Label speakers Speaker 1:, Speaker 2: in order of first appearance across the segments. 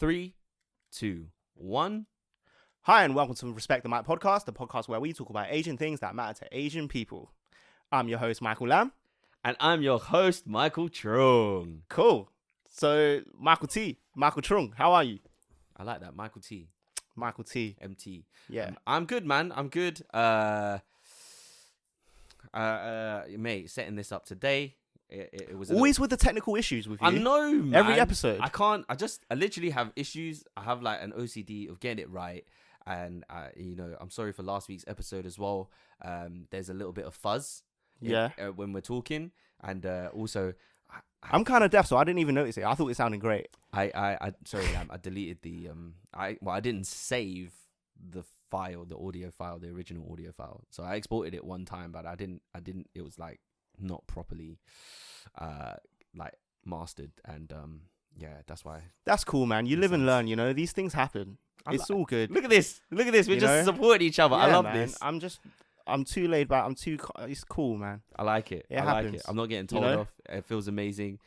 Speaker 1: 3, 2, 1.
Speaker 2: Hi, and welcome to Respect the Mic podcast, the podcast where we talk about Asian things that matter to Asian people. I'm your host, Michael Lam.
Speaker 1: And I'm your host, Michael Trung.
Speaker 2: Cool. So, Michael Trung, how are you?
Speaker 1: I like that, Michael T.
Speaker 2: Michael T.
Speaker 1: MT.
Speaker 2: Yeah.
Speaker 1: I'm good, man. I'm good. Mate, setting this up today. It was
Speaker 2: always with the technical issues with you.
Speaker 1: I know, man.
Speaker 2: Every episode.
Speaker 1: I literally have issues. I have like an OCD of getting it right. And, I'm sorry for last week's episode as well. There's a little bit of fuzz. When we're talking. And also...
Speaker 2: I'm kind of deaf, so I didn't even notice it. I thought it sounded great.
Speaker 1: I deleted the... I didn't save the audio file, the original audio file. So I exported it one time, but I didn't, it was like not properly like mastered. And that's why.
Speaker 2: That's cool, man. You live and learn, you know. These things happen. It's all good.
Speaker 1: Look at this. We're just supporting each other.
Speaker 2: Yeah,
Speaker 1: I love
Speaker 2: man.
Speaker 1: this.
Speaker 2: I'm too laid back. It's cool, man.
Speaker 1: I like it.
Speaker 2: It
Speaker 1: I
Speaker 2: happens.
Speaker 1: like it. I'm not getting told off. It feels amazing.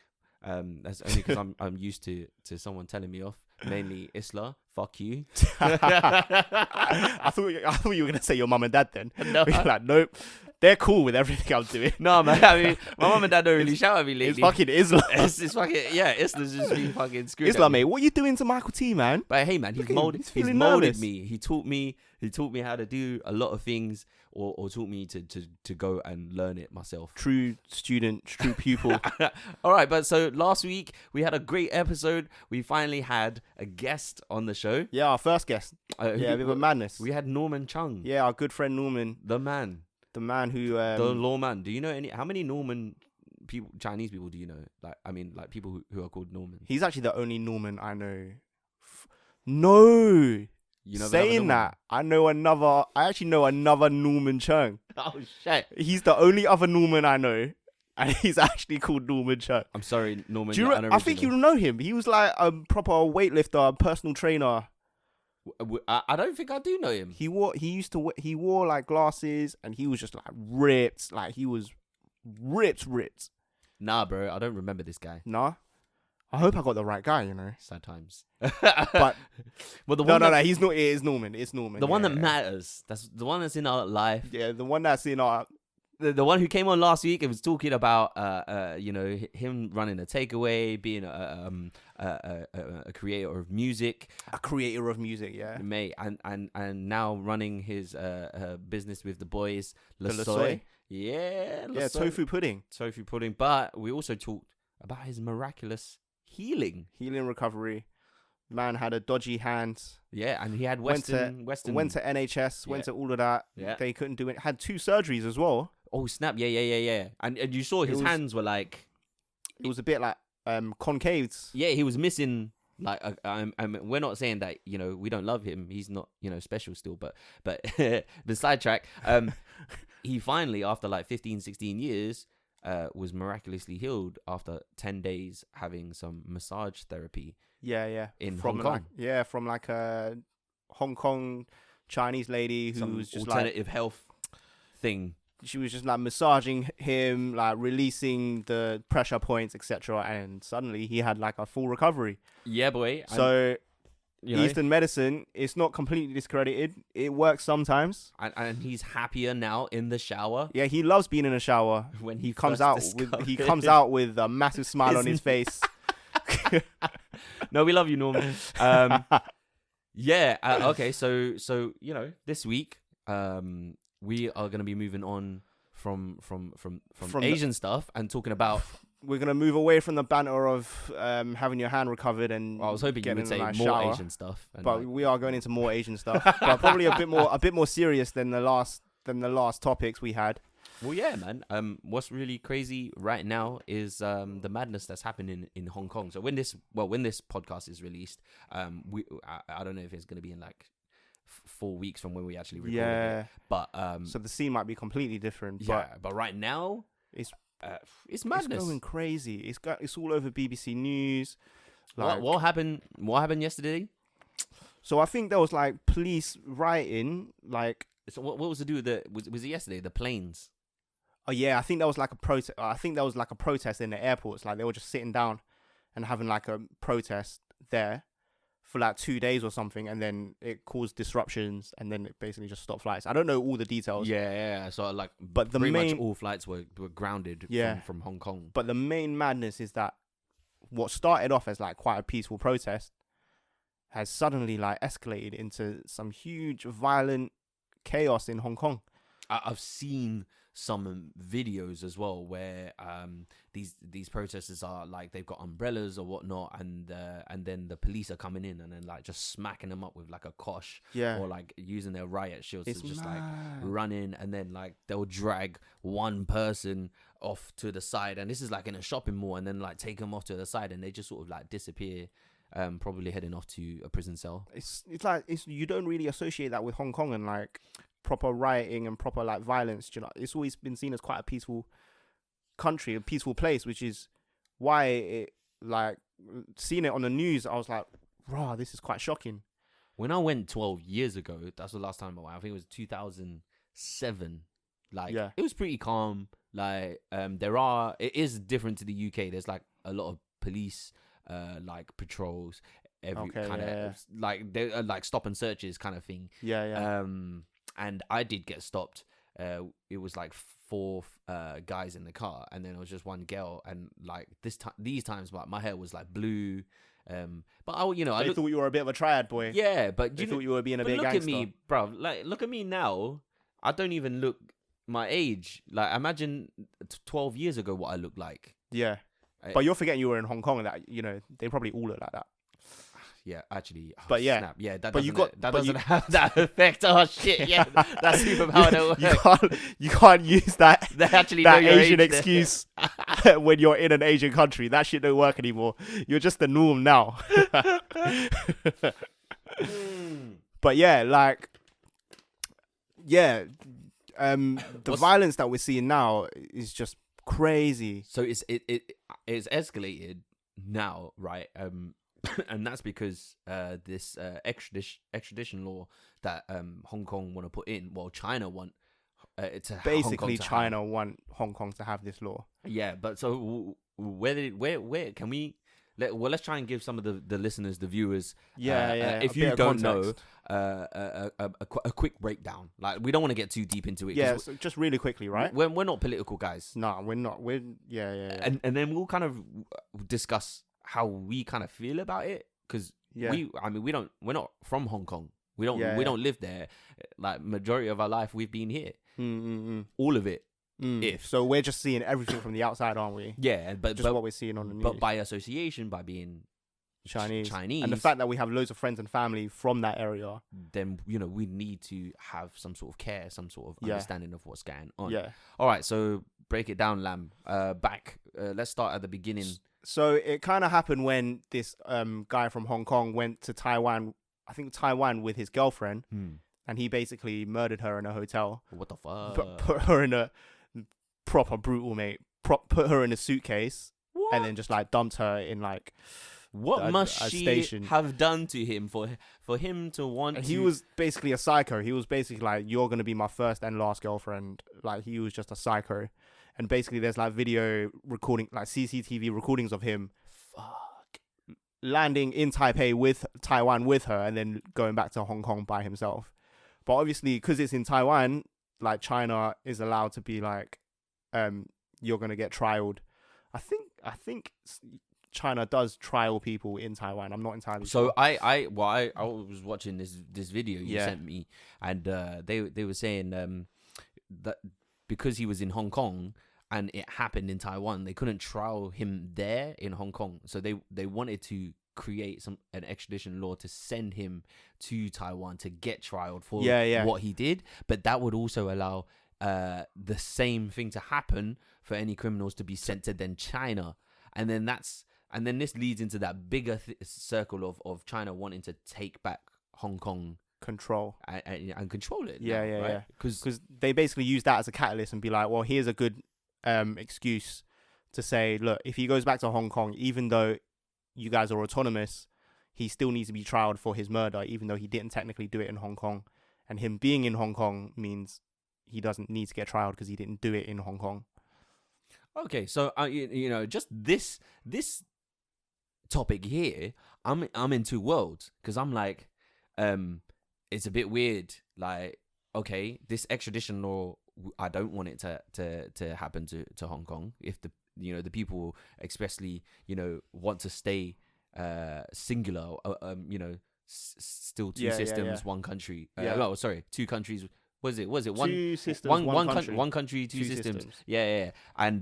Speaker 1: That's only because I'm used to someone telling me off. Mainly Isla. Fuck you.
Speaker 2: I thought you were gonna say your mum and dad then.
Speaker 1: No.
Speaker 2: You're like, nope. They're cool with everything I'm doing.
Speaker 1: No, man. I mean, my mum and dad don't really shout at me lately.
Speaker 2: It's fucking Isla.
Speaker 1: It's fucking Isla's just been fucking screwed.
Speaker 2: Isla, mate, what are you doing to Michael T, man?
Speaker 1: But hey, man, he's molded me. He taught me how to do a lot of things, or taught me to go and learn it myself.
Speaker 2: True student, true pupil.
Speaker 1: All right, but so last week we had a great episode. We finally had a guest on the show.
Speaker 2: Yeah, our first guest. A bit of madness.
Speaker 1: We had Norman Chung.
Speaker 2: Yeah, our good friend Norman.
Speaker 1: The man
Speaker 2: who
Speaker 1: the lawman. Do you know how many Norman people, Chinese people, do you know? Like people who are called Norman.
Speaker 2: He's actually the only Norman I know. No.
Speaker 1: You know,
Speaker 2: saying that, I actually know another Norman Chung.
Speaker 1: Oh shit.
Speaker 2: He's the only other Norman I know, and he's actually called Norman Chung.
Speaker 1: I'm sorry, Norman.
Speaker 2: I think you know him. He was like a proper weightlifter, personal trainer.
Speaker 1: I don't think I do know him.
Speaker 2: He wore like glasses, and he was just like ripped. Like he was ripped.
Speaker 1: Nah, bro, I don't remember this guy.
Speaker 2: Nah. I hope I got the right guy, you know.
Speaker 1: Sad times.
Speaker 2: But no, he's not. It is Norman. It's Norman.
Speaker 1: The one that matters. That's the one that's in our life.
Speaker 2: Yeah, the one that's in our.
Speaker 1: The one who came on last week. It was talking about him running a takeaway, being a creator of music.
Speaker 2: A creator of music, yeah.
Speaker 1: Mate, and now running his business with the boys.
Speaker 2: Le Soy.
Speaker 1: Yeah.
Speaker 2: Yeah, tofu pudding.
Speaker 1: But we also talked about his miraculous healing
Speaker 2: recovery. Man had a dodgy hand.
Speaker 1: Yeah, and he had
Speaker 2: went to NHS, went to all of that.
Speaker 1: Yeah.
Speaker 2: They couldn't do it. Had 2 surgeries as well.
Speaker 1: Oh snap! Yeah. And you saw his hands were like,
Speaker 2: it was a bit like concaved.
Speaker 1: Yeah, he was missing. Like, we're not saying that we don't love him. He's not special still, but the sidetrack. He finally, after like 15, 16 years, was miraculously healed after 10 days having some massage therapy.
Speaker 2: Yeah.
Speaker 1: In Hong Kong.
Speaker 2: From like a Hong Kong Chinese lady who was just
Speaker 1: alternative health thing.
Speaker 2: She was just like massaging him, like releasing the pressure points, etc. And suddenly he had like a full recovery.
Speaker 1: Yeah, boy.
Speaker 2: So Eastern medicine, it's not completely discredited. It works sometimes.
Speaker 1: And he's happier now in the shower.
Speaker 2: Yeah, he loves being in a shower.
Speaker 1: When
Speaker 2: he comes out with a massive smile on his face.
Speaker 1: No, we love you, Norman. Okay. So this week, we are going to be moving on from Asian stuff and talking about.
Speaker 2: We're going to move away from the banter of having your hand recovered and.
Speaker 1: I was hoping you would say more
Speaker 2: shower.
Speaker 1: Asian stuff,
Speaker 2: but we are going into more Asian stuff, but probably a bit more serious than the last topics we had.
Speaker 1: Well, yeah, man. What's really crazy right now is the madness that's happening in Hong Kong. So when this podcast is released, I don't know if it's going to be in like 4 weeks from when we actually record it. But
Speaker 2: so the scene might be completely different.
Speaker 1: Yeah, but right now it's madness.
Speaker 2: It's going crazy. It's all over BBC News. Like,
Speaker 1: what happened? What happened yesterday?
Speaker 2: So I think there was like police rioting. Like,
Speaker 1: so what was to do with the? Was it yesterday? The planes.
Speaker 2: Oh yeah, I think that was like a protest. I think that was like a protest in the airports. Like they were just sitting down and having like a protest there for like 2 days or something, and then it caused disruptions, and then it basically just stopped flights. I don't know all the details.
Speaker 1: Yeah. So like,
Speaker 2: But the
Speaker 1: pretty
Speaker 2: main
Speaker 1: much all flights were grounded from Hong Kong.
Speaker 2: But the main madness is that what started off as like quite a peaceful protest has suddenly like escalated into some huge violent chaos in Hong Kong.
Speaker 1: I've seen some videos as well where these protesters are like, they've got umbrellas or whatnot, and then the police are coming in and then like just smacking them up with like a kosh, or like using their riot shields to just like run in, and then like they'll drag one person off to the side, and this is like in a shopping mall, and then like take them off to the side, and they just sort of like disappear, probably heading off to a prison cell.
Speaker 2: It's like you don't really associate that with Hong Kong and like proper rioting and proper like violence. You know, it's always been seen as quite a peaceful country, a peaceful place, which is why it like seeing it on the news, I was like, "Rah, this is quite shocking."
Speaker 1: When I went 12 years ago, that's the last time I went. I think it was 2007. Like, it was pretty calm. Like, it is different to the UK. There's like a lot of police, like patrols, like they like stop and searches kind of thing. And I did get stopped. It was like 4 guys in the car, and then it was just one girl. And like these times, my hair was like blue. But I
Speaker 2: thought you were a bit of a triad boy.
Speaker 1: Yeah, but
Speaker 2: they thought you were being a big
Speaker 1: gangster.
Speaker 2: Look
Speaker 1: at me, bro. Like, look at me now. I don't even look my age. Like, imagine 12 years ago what I looked like.
Speaker 2: Yeah, but you're forgetting you were in Hong Kong, and that they probably all look like that.
Speaker 1: Yeah, actually. Oh,
Speaker 2: but yeah,
Speaker 1: snap. Yeah, that
Speaker 2: doesn't
Speaker 1: have that effect. Oh shit! Yeah, that's superpower.
Speaker 2: You can't use that.
Speaker 1: They actually
Speaker 2: that Asian excuse when you're in an Asian country. That shit don't work anymore. You're just the norm now. But yeah, like, the violence that we're seeing now is just crazy.
Speaker 1: So it's escalated now, right? And that's because this extradition law that Hong Kong want to put in. Well, China want to
Speaker 2: basically China want Hong Kong to have this law.
Speaker 1: Yeah, but so where can we? Let's try and give some of the listeners, the viewers, if you don't know, a quick breakdown. Like, we don't want to get too deep into it.
Speaker 2: Yeah, so just really quickly, right?
Speaker 1: We're not political guys.
Speaker 2: No, we're not. We're
Speaker 1: And then we'll kind of discuss how we kind of feel about it, because we're not from Hong Kong. We don't live there. Like, majority of our life we've been here. All of it.
Speaker 2: So we're just seeing everything from the outside, aren't we?
Speaker 1: Yeah, but
Speaker 2: what we're seeing on the news.
Speaker 1: But by association, by being Chinese,
Speaker 2: and the fact that we have loads of friends and family from that area,
Speaker 1: then we need to have some sort of care, some sort of understanding of what's going on.
Speaker 2: Yeah.
Speaker 1: All right, so break it down, Lam. Let's start at the beginning.
Speaker 2: So it kind of happened when this guy from Hong Kong went to Taiwan, I think Taiwan, with his girlfriend, and he basically murdered her in a hotel.
Speaker 1: What the fuck?
Speaker 2: But put her in a proper brutal, mate. Put her in a suitcase, and then just like dumped her in like.
Speaker 1: What must she have done to him for him to want?
Speaker 2: He was basically a psycho. He was basically like, "You're gonna be my first and last girlfriend." Like, he was just a psycho. And basically, there's like video recording, like CCTV recordings of him landing in Taiwan with her, and then going back to Hong Kong by himself. But obviously, because it's in Taiwan, like, China is allowed to be like, you're gonna get trialed. I think China does trial people in Taiwan. I'm not entirely sure.
Speaker 1: So I was watching this video you sent me, and they were saying that because he was in Hong Kong and it happened in Taiwan, they couldn't trial him there in Hong Kong. So they wanted to create an extradition law to send him to Taiwan to get trialed for what he did. But that would also allow the same thing to happen for any criminals to be sent to then China. And then this leads into that bigger circle of China wanting to take back Hong Kong
Speaker 2: control
Speaker 1: and control it.
Speaker 2: Yeah. Because they basically use that as a catalyst and be like, well, here's a good excuse to say, look, if he goes back to Hong Kong, even though you guys are autonomous, he still needs to be trialed for his murder, even though he didn't technically do it in Hong Kong. And him being in Hong Kong means he doesn't need to get trialed because he didn't do it in Hong Kong.
Speaker 1: Okay, so just this topic here, I'm in two worlds, because I'm like, it's a bit weird. Like, okay, this extradition law, I don't want it to happen to Hong Kong if the people expressly want to stay singular, still two systems, one country. Two countries. Was it one?
Speaker 2: Two systems, one country.
Speaker 1: One country, two systems. Yeah. And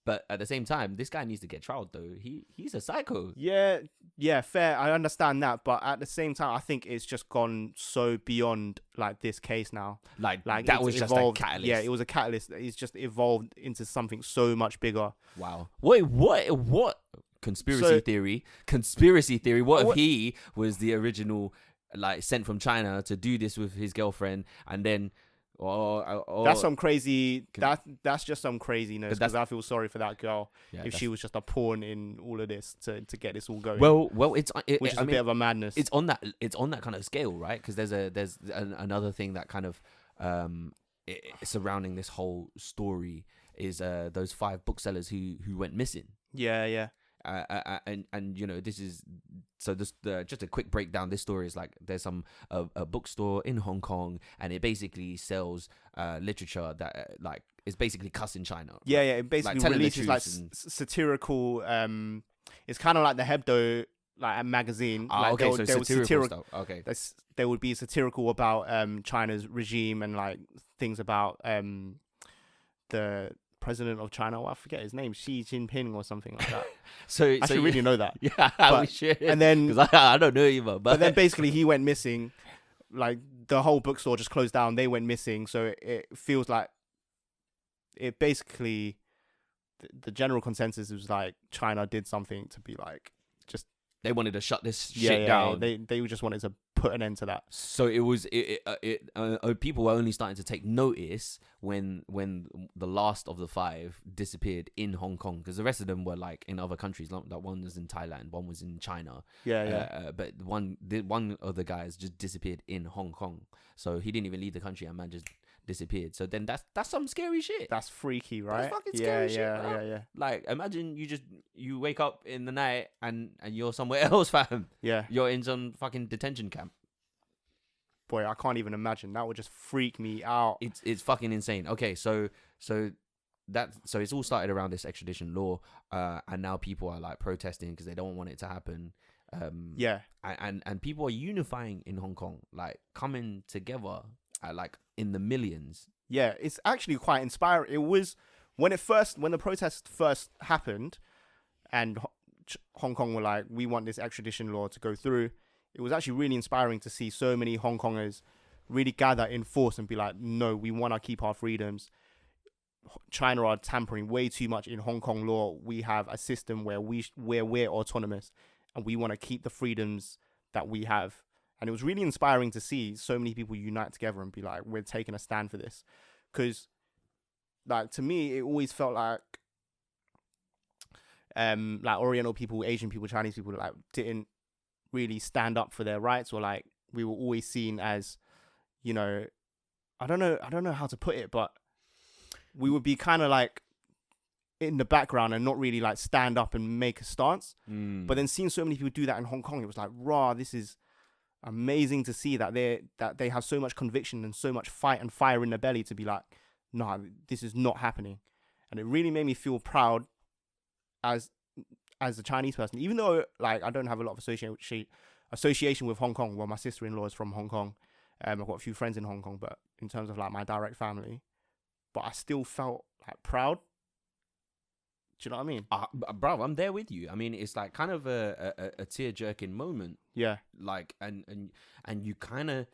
Speaker 1: but at the same time, this guy needs to get trialed though. He's a psycho.
Speaker 2: Yeah, fair. I understand that, but at the same time, I think it's just gone so beyond like this case now.
Speaker 1: Like that was
Speaker 2: evolved,
Speaker 1: just a catalyst.
Speaker 2: Yeah, it was a catalyst. It's just evolved into something so much bigger.
Speaker 1: Wow. Wait, what? Conspiracy theory. What if he was the original, like, sent from China to do this with his girlfriend, and then
Speaker 2: that's some crazy. That's just some craziness. Because I feel sorry for that girl if she was just a pawn in all of this to get this all going.
Speaker 1: Well, which is
Speaker 2: a bit of a madness.
Speaker 1: It's on that kind of scale, right? Because there's another thing that kind of surrounding this whole story is those 5 booksellers who went missing.
Speaker 2: Yeah.
Speaker 1: And this is just a quick breakdown. This story is like there's a bookstore in Hong Kong, and it basically sells literature that like is basically cuss in China.
Speaker 2: Yeah. It basically releases like satirical. It's kind of like the Hebdo like magazine.
Speaker 1: Satirical stuff. Okay.
Speaker 2: There would be satirical about China's regime and like things about the president of China. I forget his name, Xi Jinping or something like that. I should really know that.
Speaker 1: Yeah, we should.
Speaker 2: And then
Speaker 1: because I don't know either. But
Speaker 2: then basically he went missing. Like the whole bookstore just closed down. They went missing. So it feels like it basically the general consensus was like China did something to be like just
Speaker 1: they wanted to shut this shit down.
Speaker 2: They just wanted to put an end to that.
Speaker 1: So it was people were only starting to take notice when the last of the 5 disappeared in Hong Kong, because the rest of them were like in other countries. Like one was in Thailand, one was in China. But one of the guys just disappeared in Hong Kong. So he didn't even leave the country, and man just disappeared. So then that's some scary shit.
Speaker 2: That's freaky, right?
Speaker 1: That's fucking scary shit.
Speaker 2: Yeah.
Speaker 1: Like imagine you wake up in the night and you're somewhere else, fam.
Speaker 2: Yeah.
Speaker 1: You're in some fucking detention camp.
Speaker 2: Boy, I can't even imagine. That would just freak me out.
Speaker 1: It's fucking insane. Okay, so it's all started around this extradition law, and now people are like protesting because they don't want it to happen. And people are unifying in Hong Kong, like coming together, like in the millions.
Speaker 2: Yeah, it's actually quite inspiring. It was when the protest first happened, and Hong Kong were like, we want this extradition law to go through. It was actually really inspiring to see so many Hong Kongers really gather in force and be like, no, we want to keep our freedoms. China are tampering way too much in Hong Kong law. We have a system where we're autonomous, and we want to keep the freedoms that we have. And it was really inspiring to see so many people unite together and be like, we're taking a stand for this. Because, like, to me, it always felt like Oriental people, Asian people, Chinese people, like, didn't really stand up for their rights, or like we were always seen as, I don't know how to put it, but we would be kind of like in the background and not really like stand up and make a stance. But then seeing so many people do that in Hong Kong, it was like, rah, this is amazing to see that they have so much conviction and so much fight and fire in their belly to be like, nah, this is not happening. And it really made me feel proud as a Chinese person, even though like I don't have a lot of association with Hong Kong. Well, my sister-in-law is from Hong Kong. I've got a few friends in Hong Kong, but in terms of like my direct family, but I still felt like proud. Do you know what I mean?
Speaker 1: Bro, I'm there with you. I mean, it's like kind of a tear-jerking moment.
Speaker 2: Yeah.
Speaker 1: Like, and you kind of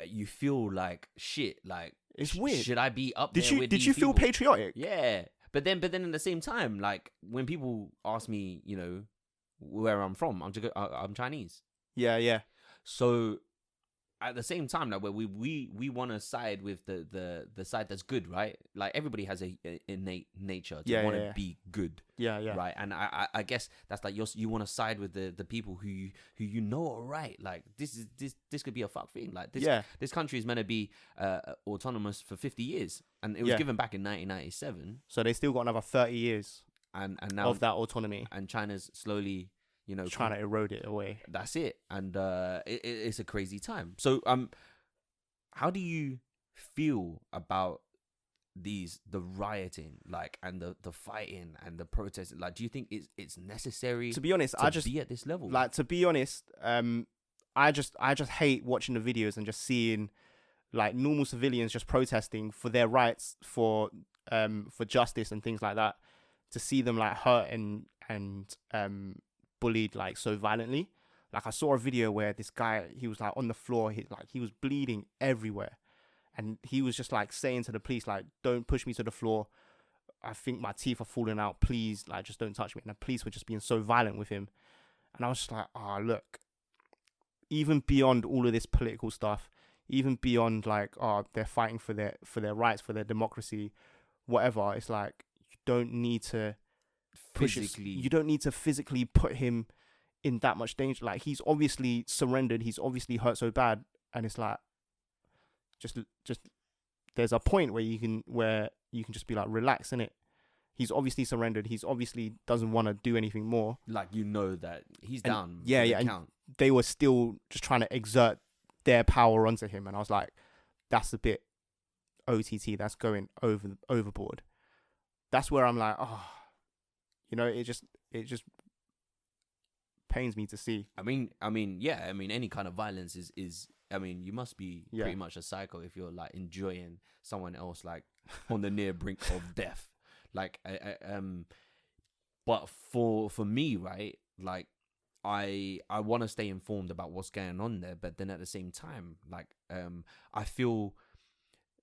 Speaker 1: you feel like shit. Like,
Speaker 2: it's weird.
Speaker 1: Should I be up there with these people?
Speaker 2: Did you feel patriotic?
Speaker 1: Yeah. But then at the same time, like when people ask me, where I'm from, I'm Chinese.
Speaker 2: Yeah.
Speaker 1: So at the same time, like where we want to side with the side that's good, right? Like everybody has a innate nature to want to be good.
Speaker 2: Yeah.
Speaker 1: Right. And I guess that's like you want to side with the people who are right. Like this could be a fuck thing. Like this country is meant to be autonomous for 50 years, and it was given back in 1997.
Speaker 2: So they still got another 30 years
Speaker 1: and now
Speaker 2: of that autonomy.
Speaker 1: And China's slowly
Speaker 2: trying to erode it away.
Speaker 1: That's it. And it's a crazy time. So how do you feel about the rioting, like, and the fighting and the protesting? Like, do you think it's necessary,
Speaker 2: to be honest,
Speaker 1: to be at this level?
Speaker 2: like, to be honest, I just hate watching the videos and just seeing like normal civilians just protesting for their rights, for justice and things like that, to see them like hurt and bullied like so violently. Like, I saw a video where this guy, he was like on the floor, he was bleeding everywhere, and he was just like saying to the police, like, don't push me to the floor, I think my teeth are falling out, please, like, just don't touch me. And the police were just being so violent with him, and I was just like, look, even beyond all of this political stuff, even beyond like, they're fighting for their rights, for their democracy, whatever, it's like, you don't need to you don't need to physically put him in that much danger. Like, he's obviously surrendered, he's obviously hurt so bad, and it's like, just there's a point where you can just be like, relax, innit? He's obviously surrendered, he's obviously doesn't want to do anything more,
Speaker 1: like, that he's down.
Speaker 2: And they were still just trying to exert their power onto him, and I was like, that's a bit OTT, that's going overboard. That's where I'm like, it just pains me to see.
Speaker 1: I mean, any kind of violence is you must be pretty much a psycho if you're like enjoying someone else like on the near brink of death. Like, but for me, right, like, I want to stay informed about what's going on there, but then at the same time, like, I feel,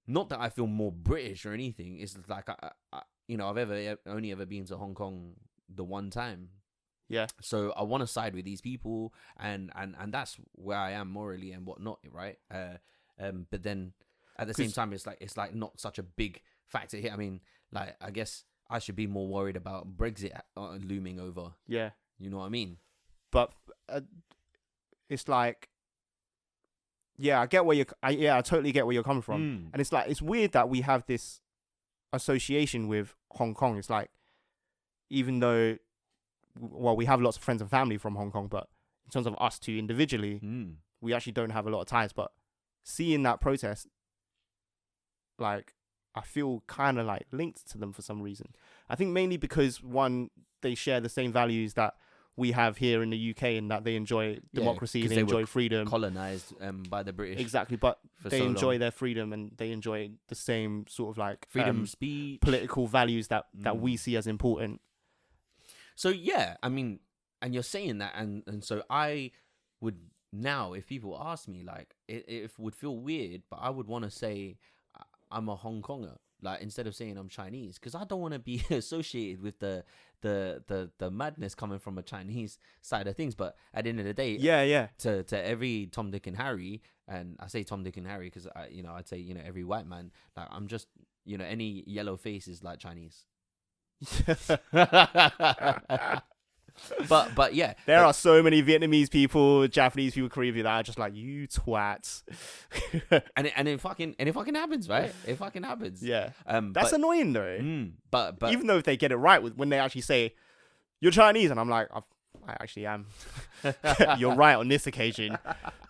Speaker 1: not that I feel more British or anything. It's like I've only ever been to Hong Kong the one time.
Speaker 2: Yeah.
Speaker 1: So I want to side with these people, and that's where I am morally and whatnot, right? But then at the same time, it's like not such a big factor here. I mean, like, I guess I should be more worried about Brexit looming over.
Speaker 2: Yeah.
Speaker 1: You know what I mean?
Speaker 2: But it's like, I get where I totally get where you're coming from. And it's like, it's weird that we have this association with Hong Kong. It's like, even though, well, we have lots of friends and family from Hong Kong, but in terms of us two individually, we actually don't have a lot of ties. But seeing that protest, like, I feel kind of like linked to them for some reason. I think mainly because, one, they share the same values that we have here in the UK, and that they enjoy democracy, they enjoy freedom.
Speaker 1: Colonized by the British.
Speaker 2: Exactly, but they enjoy their freedom, and they enjoy the same sort of like
Speaker 1: freedom of speech,
Speaker 2: political values that we see as important.
Speaker 1: So yeah, I mean, and you're saying that, and so I would now, if people ask me, like, it would feel weird, but I would want to say I'm a Hong Konger, like, instead of saying I'm Chinese, because I don't want to be associated with the madness coming from a Chinese side of things. But at the end of the day, to every Tom, Dick, and Harry, and I say Tom, Dick, and Harry because I'd say every white man, like, I'm just any yellow face is like Chinese. but yeah,
Speaker 2: there are so many Vietnamese people, Japanese people, Korean people that are just like, you twats.
Speaker 1: and it fucking happens, right? It fucking happens.
Speaker 2: Yeah. That's annoying though.
Speaker 1: But
Speaker 2: even though if they get it right when they actually say you're Chinese, and I'm like, I actually am. You're right on this occasion,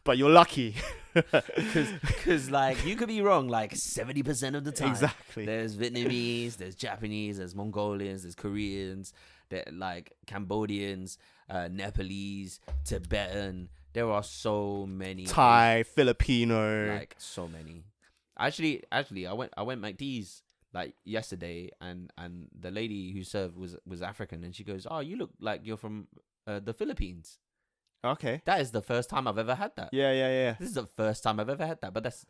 Speaker 2: but you're lucky.
Speaker 1: Because like, you could be wrong like 70% of the time.
Speaker 2: Exactly.
Speaker 1: There's Vietnamese, there's Japanese, there's Mongolians, there's Koreans, there like Cambodians, Nepalese, Tibetan. There are so many.
Speaker 2: Thai, Filipino,
Speaker 1: like, so many. Actually, I went McD's like yesterday, and the lady who served was African, and she goes, "Oh, you look like you're from the Philippines."
Speaker 2: Okay.
Speaker 1: That is the first time I've ever had that.
Speaker 2: Yeah.
Speaker 1: This is the first time I've ever had that. But that's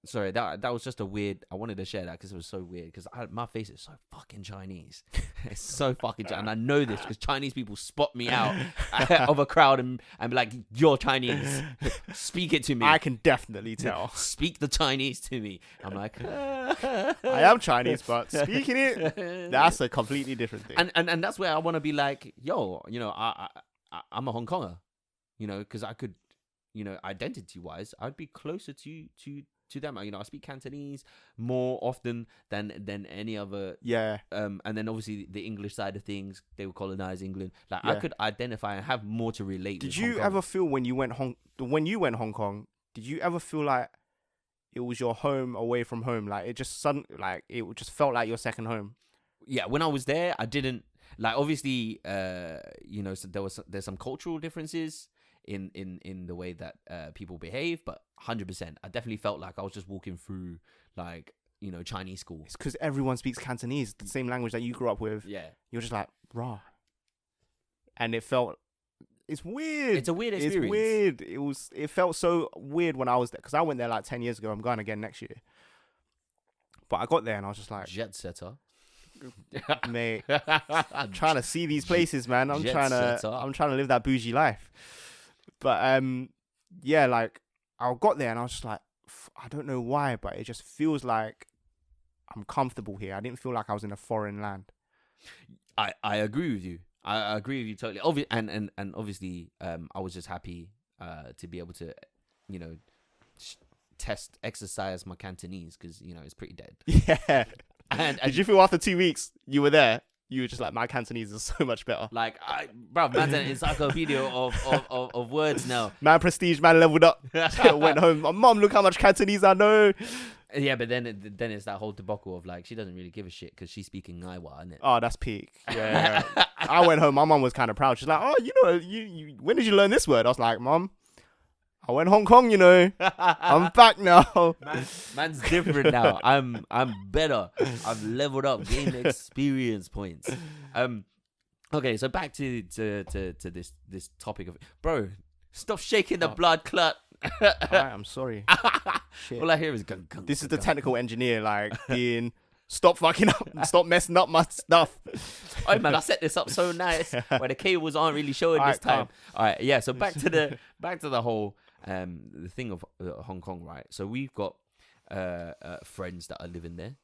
Speaker 1: sorry, that was just a weird. I wanted to share that because it was so weird, because my face is so fucking Chinese. It's so fucking Chinese. And I know this because Chinese people spot me out of a crowd and be like, "You're Chinese. Speak it to me."
Speaker 2: I can definitely tell.
Speaker 1: Speak the Chinese to me. I'm like,
Speaker 2: I am Chinese, but speaking it, that's a completely different thing.
Speaker 1: And that's where I want to be like, yo, I'm a Hong Konger. Because I could, identity-wise, I'd be closer to to them. I speak Cantonese more often than any other.
Speaker 2: Yeah.
Speaker 1: And then obviously the English side of things, they would colonize England. Like
Speaker 2: Yeah.
Speaker 1: I could identify and have more to relate.
Speaker 2: Did
Speaker 1: with
Speaker 2: you
Speaker 1: Hong Kong.
Speaker 2: ever feel when you went Hong Kong? Did you ever feel like it was your home away from home? Like it just felt like your second home.
Speaker 1: Yeah, when I was there, I didn't like. Obviously, so there's some cultural differences in the way that people behave, but 100%, I definitely felt like I was just walking through like Chinese school.
Speaker 2: It's because everyone speaks Cantonese, the same language that you grew up with.
Speaker 1: Yeah,
Speaker 2: You're just like rah, and it's weird.
Speaker 1: It's a weird experience.
Speaker 2: It's weird. It felt so weird when I was there because I went there like 10 years ago. I'm going again next year, but I got there and I was just like
Speaker 1: jet setter.
Speaker 2: Mate, I'm trying to see these places, man. I'm
Speaker 1: Jet
Speaker 2: trying to live that bougie life. But yeah, like I got there and I was just like, I don't know why, but it just feels like I'm comfortable here. I didn't feel like I was in a foreign land.
Speaker 1: I agree with you. I agree with you totally. And obviously, I was just happy to be able to, exercise my Cantonese because it's pretty dead.
Speaker 2: Yeah. And did you feel after 2 weeks you were there? You were just like, my Cantonese is so much better.
Speaker 1: Like, man's an encyclopedia of words now.
Speaker 2: Man, prestige, man, leveled up. Went home. Mom, look how much Cantonese I know.
Speaker 1: Yeah, but then it's that whole debacle of like, she doesn't really give a shit because she's speaking Ngaiwa, isn't it?
Speaker 2: Oh, that's peak. Yeah. I went home. My mom was kind of proud. She's like, oh, you when did you learn this word? I was like, Mom, I went Hong Kong, I'm back now.
Speaker 1: Man's different now. I'm better. I've leveled up, gained experience points. Okay, so back to this topic of bro. Stop shaking the blood clot.
Speaker 2: Alright, I'm sorry. Shit.
Speaker 1: All I hear is gung, gung,
Speaker 2: this is
Speaker 1: gung,
Speaker 2: the
Speaker 1: gung.
Speaker 2: technical engineer, like being stop fucking up, stop messing up my stuff.
Speaker 1: Oh man, I set this up so nice where the cables aren't really showing this time. All right, yeah. So back to the whole the thing of Hong Kong, right? So we've got friends that are living there,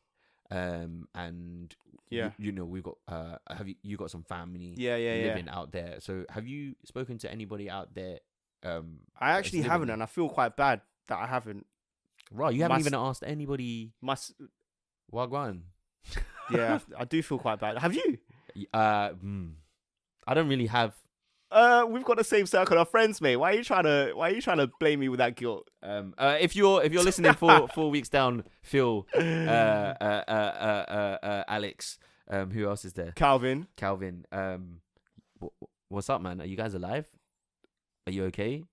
Speaker 1: and
Speaker 2: yeah,
Speaker 1: we've got you got some family living out there. So have you spoken to anybody out there?
Speaker 2: I actually haven't, and I feel quite bad that I haven't.
Speaker 1: Right, you haven't even asked anybody. Wagwan.
Speaker 2: Yeah, I do feel quite bad. Have you?
Speaker 1: I don't really have.
Speaker 2: We've got the same circle of friends, mate. Why are you trying to blame me with that guilt?
Speaker 1: If you're listening 4 weeks down, Phil, Alex, who else is there?
Speaker 2: Calvin.
Speaker 1: What's up, man? Are you guys alive? Are you okay?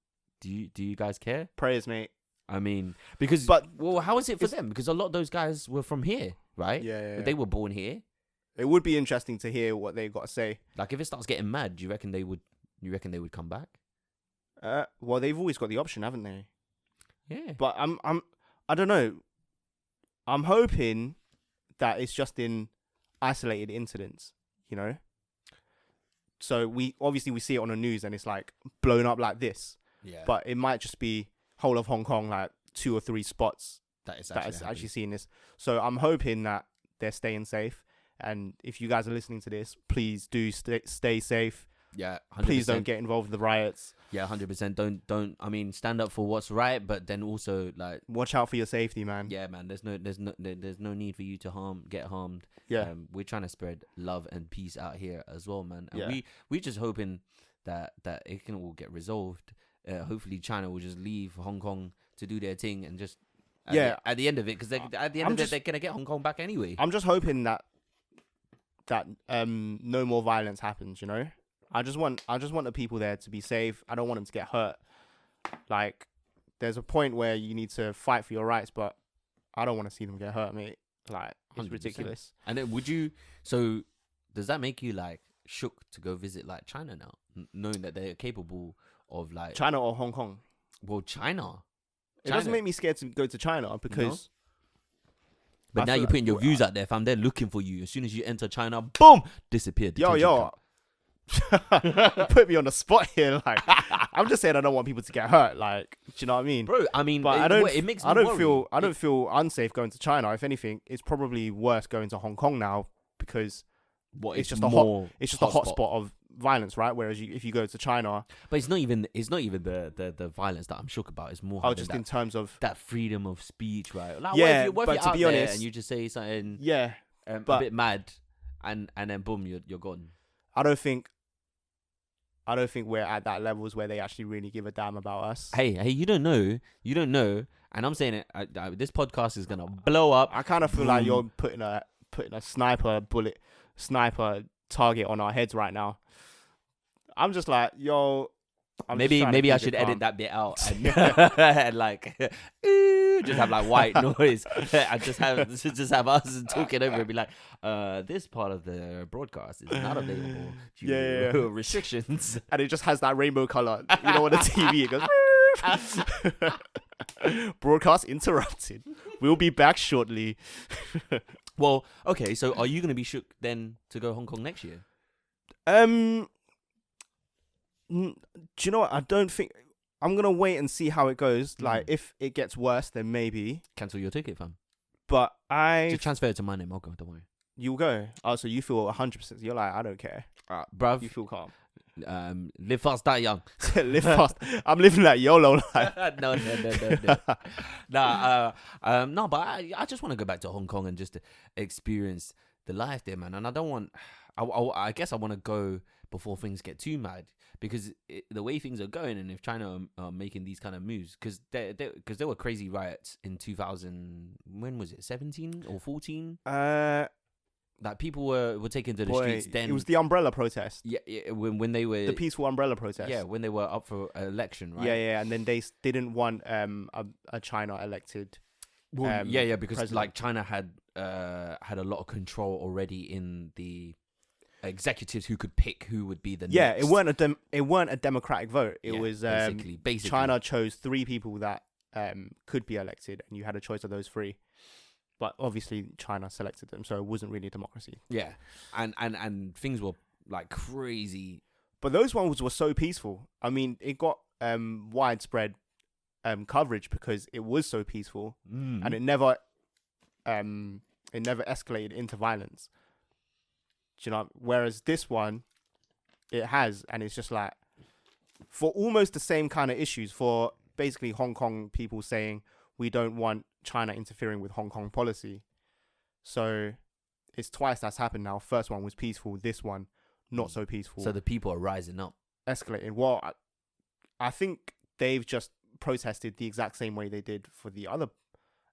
Speaker 1: Do you guys care?
Speaker 2: Prayers, mate.
Speaker 1: I mean, how is it for them? Because a lot of those guys were from here, right?
Speaker 2: Yeah.
Speaker 1: They were born here.
Speaker 2: It would be interesting to hear what they got to say.
Speaker 1: Like, if it starts getting mad, do you reckon they would? You reckon they would come back?
Speaker 2: Well, they've always got the option, haven't they?
Speaker 1: Yeah.
Speaker 2: But I don't know. I'm hoping that it's just in isolated incidents, So we see it on the news and it's like blown up like this.
Speaker 1: Yeah.
Speaker 2: But it might just be whole of Hong Kong, like 2 or 3 spots
Speaker 1: that is
Speaker 2: actually seeing this. So I'm hoping that they're staying safe. And if you guys are listening to this, please do stay safe.
Speaker 1: Yeah, 100%.
Speaker 2: Please don't get involved in the riots.
Speaker 1: Yeah, 100%. Don't. I mean, stand up for what's right, but then also like
Speaker 2: watch out for your safety, man.
Speaker 1: Yeah, man. There's no need for you to get harmed.
Speaker 2: Yeah.
Speaker 1: We're trying to spread love and peace out here as well, man. And
Speaker 2: yeah.
Speaker 1: we just hoping that it can all get resolved. Hopefully, China will just leave Hong Kong to do their thing and just at the end of it, because at the end of it, they're gonna get Hong Kong back anyway.
Speaker 2: I'm just hoping that no more violence happens. I just want the people there to be safe. I don't want them to get hurt. Like, there's a point where you need to fight for your rights, but I don't want to see them get hurt, mate. Like, it's 100%. Ridiculous.
Speaker 1: And then so does that make you like shook to go visit like China now, knowing that they're capable of like
Speaker 2: China or Hong Kong?
Speaker 1: Well, China.
Speaker 2: It doesn't make me scared to go to China because.
Speaker 1: No? But now you're putting your views out there. If I'm there looking for you, as soon as you enter China, boom, disappeared.
Speaker 2: Yo. You put me on the spot here. Like, I'm just saying I don't want people to get hurt. Like, do you know what I mean,
Speaker 1: bro? I mean,
Speaker 2: but
Speaker 1: it makes me worry.
Speaker 2: I don't feel unsafe going to China. If anything, it's probably worse going to Hong Kong now because it's just a hotspot of violence, right? Whereas if you go to China,
Speaker 1: But it's not even the violence that I'm shook about. It's more
Speaker 2: just in terms of
Speaker 1: that freedom of speech, right? Like,
Speaker 2: Yeah,
Speaker 1: what if
Speaker 2: but
Speaker 1: you're
Speaker 2: to
Speaker 1: out
Speaker 2: be
Speaker 1: there
Speaker 2: honest-
Speaker 1: and you just say something a
Speaker 2: but-
Speaker 1: bit mad, and then boom, you're gone.
Speaker 2: I don't think we're at that levels where they actually really give a damn about us.
Speaker 1: Hey, you don't know, and I'm saying it. This podcast is gonna blow up.
Speaker 2: I kind of feel like you're putting a sniper target on our heads right now. I'm just like, yo.
Speaker 1: Maybe I should edit that bit out and, and like just have like white noise. I just have us talking over and be like, this part of the broadcast is not available due to restrictions.
Speaker 2: And it just has that rainbow color. You know, on the TV it goes. Broadcast interrupted. We'll be back shortly.
Speaker 1: Well, okay. So, are you gonna be shook then to go Hong Kong next year?
Speaker 2: Do you know what? I don't think I'm gonna wait and see how it goes. Like, if it gets worse, then maybe
Speaker 1: Cancel your ticket, fam.
Speaker 2: But
Speaker 1: Just transfer it to my name. I'll go. Don't worry.
Speaker 2: You'll go. Oh, so you feel 100%. You're like, I don't care,
Speaker 1: bruv.
Speaker 2: You feel calm.
Speaker 1: Live fast, die young.
Speaker 2: Live fast. I'm living that YOLO life.
Speaker 1: No. No, but I just want to go back to Hong Kong and just experience the life there, man. And I don't want. I guess I want to go before things get too mad, because the way things are going, and if China are making these kind of moves, because there were crazy riots in 2000. When was it? 17 or 14? That people were taken to the streets. Then
Speaker 2: it was the umbrella protest.
Speaker 1: Yeah. When they were
Speaker 2: the peaceful umbrella protest.
Speaker 1: Yeah, when they were up for election, right?
Speaker 2: Yeah, and then they didn't want a China elected.
Speaker 1: Because
Speaker 2: president.
Speaker 1: like China had a lot of control already in the executives who could pick who would be the next.
Speaker 2: It weren't a democratic vote. It was
Speaker 1: basically
Speaker 2: China chose 3 people that could be elected, and you had a choice of those 3. But obviously China selected them, so it wasn't really a democracy.
Speaker 1: Yeah, and things were like crazy.
Speaker 2: But those ones were so peaceful. I mean, it got widespread coverage because it was so peaceful, and it never escalated into violence. Do you know? Whereas this one, it has, and it's just like, for almost the same kind of issues, for basically Hong Kong people saying we don't want China interfering with Hong Kong policy. So it's twice that's happened now. First one was peaceful. This one, not so peaceful.
Speaker 1: So the people are rising up.
Speaker 2: Escalating. Well, I think they've just protested the exact same way they did for the other,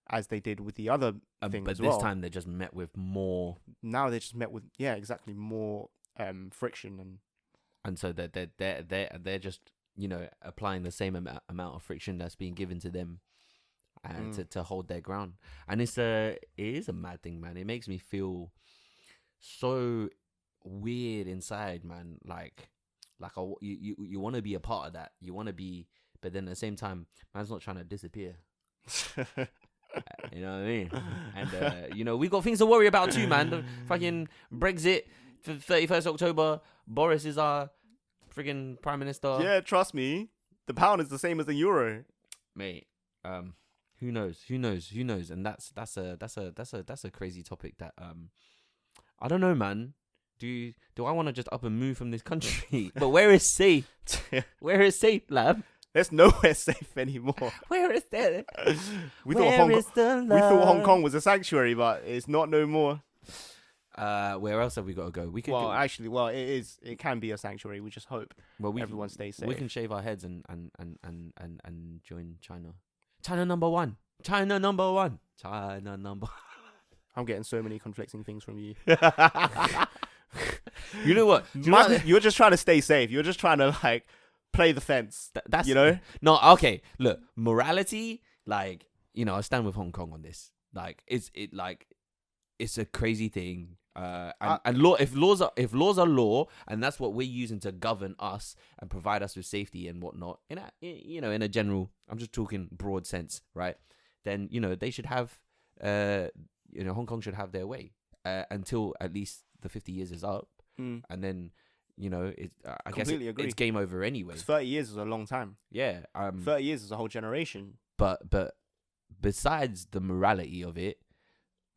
Speaker 2: as they did with the other thing
Speaker 1: but
Speaker 2: as well.
Speaker 1: This time they just met with more.
Speaker 2: Now they just met with more friction
Speaker 1: and so they're just, you know, applying the same amount of friction that's being given to them. To hold their ground. And it is a mad thing, man. It makes me feel so weird inside, man. Like you want to be a part of that. You want to be, but then at the same time, man's not trying to disappear. You know what I mean? And you know, we got things to worry about too, man. The fucking Brexit for 31st October. Boris is our friggin' prime minister.
Speaker 2: Yeah, trust me, the pound is the same as the euro,
Speaker 1: mate. Who knows? And that's a crazy topic that I don't know, man. Do I want to just up and move from this country? But where is safe? Where is safe, lab?
Speaker 2: There's nowhere safe anymore.
Speaker 1: Where is there?
Speaker 2: We thought Hong Kong was a sanctuary, but it's not no more.
Speaker 1: Where else have we got to go? We could
Speaker 2: it is. It can be a sanctuary. We just hope everyone stays safe.
Speaker 1: We can shave our heads and join China. China number one. I'm
Speaker 2: getting so many conflicting things from you.
Speaker 1: You know what?
Speaker 2: You're just trying to stay safe. You're just trying to like play the fence.
Speaker 1: That's,
Speaker 2: you know?
Speaker 1: No, okay. Look, morality, like, you know, I stand with Hong Kong on this. Like, it's a crazy thing. And law, if laws are law, and that's what we're using to govern us and provide us with safety and whatnot, in a general, I'm just talking broad sense, right? Then, you know, they should have, Hong Kong should have their way until at least the 50 years is up, and then, you know, I guess it's game over anyway.
Speaker 2: 30 years is a long time.
Speaker 1: Yeah,
Speaker 2: 30 years is a whole generation.
Speaker 1: But besides the morality of it,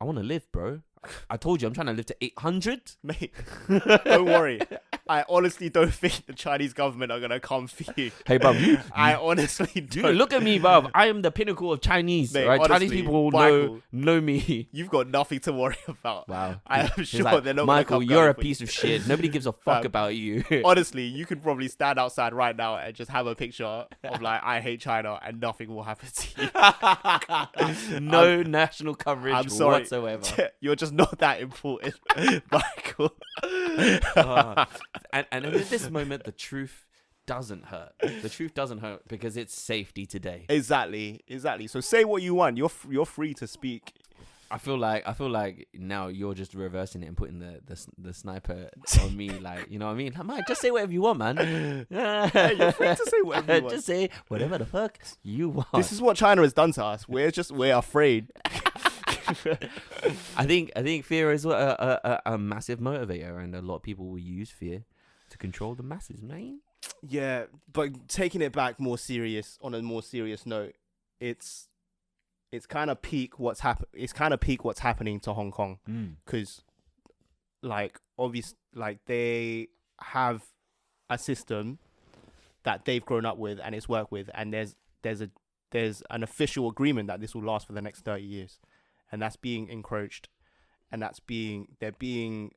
Speaker 1: I want to live, bro. I told you I'm trying to live to 800.
Speaker 2: Mate, don't worry. I honestly don't think the Chinese government are gonna come for you.
Speaker 1: Hey, bruv,
Speaker 2: I honestly don't.
Speaker 1: look at me, bruv. I am the pinnacle of Chinese.
Speaker 2: Mate,
Speaker 1: Right?
Speaker 2: honestly,
Speaker 1: Chinese people
Speaker 2: Michael,
Speaker 1: know me.
Speaker 2: You've got nothing to worry about.
Speaker 1: Wow.
Speaker 2: I am
Speaker 1: He's
Speaker 2: sure
Speaker 1: like,
Speaker 2: they're not.
Speaker 1: Michael,
Speaker 2: gonna come
Speaker 1: you're
Speaker 2: gunning
Speaker 1: a
Speaker 2: for
Speaker 1: piece
Speaker 2: you.
Speaker 1: of shit. Nobody gives a fuck
Speaker 2: Fam,
Speaker 1: about you.
Speaker 2: Honestly, you could probably stand outside right now and just have a picture of like I hate China and nothing will happen to you.
Speaker 1: No national coverage
Speaker 2: I'm sorry.
Speaker 1: whatsoever.
Speaker 2: You're just not that important, Michael.
Speaker 1: And at this moment, the truth doesn't hurt. The truth doesn't hurt because it's safety today.
Speaker 2: Exactly. So say what you want. You're free to speak.
Speaker 1: I feel like now you're just reversing it and putting the sniper on me. Like, you know what I mean? I might just say whatever you want, man.
Speaker 2: Hey, you're free to say whatever you want.
Speaker 1: Just say whatever the fuck you want.
Speaker 2: This is what China has done to us. We're afraid.
Speaker 1: I think fear is a massive motivator, and a lot of people will use fear to control the masses, man.
Speaker 2: Yeah, but taking it back on a more serious note, it's kind of peak what's happening to Hong Kong, because like they have a system that they've grown up with and it's worked with, and there's an official agreement that this will last for the next 30 years, and that's being encroached, and they're being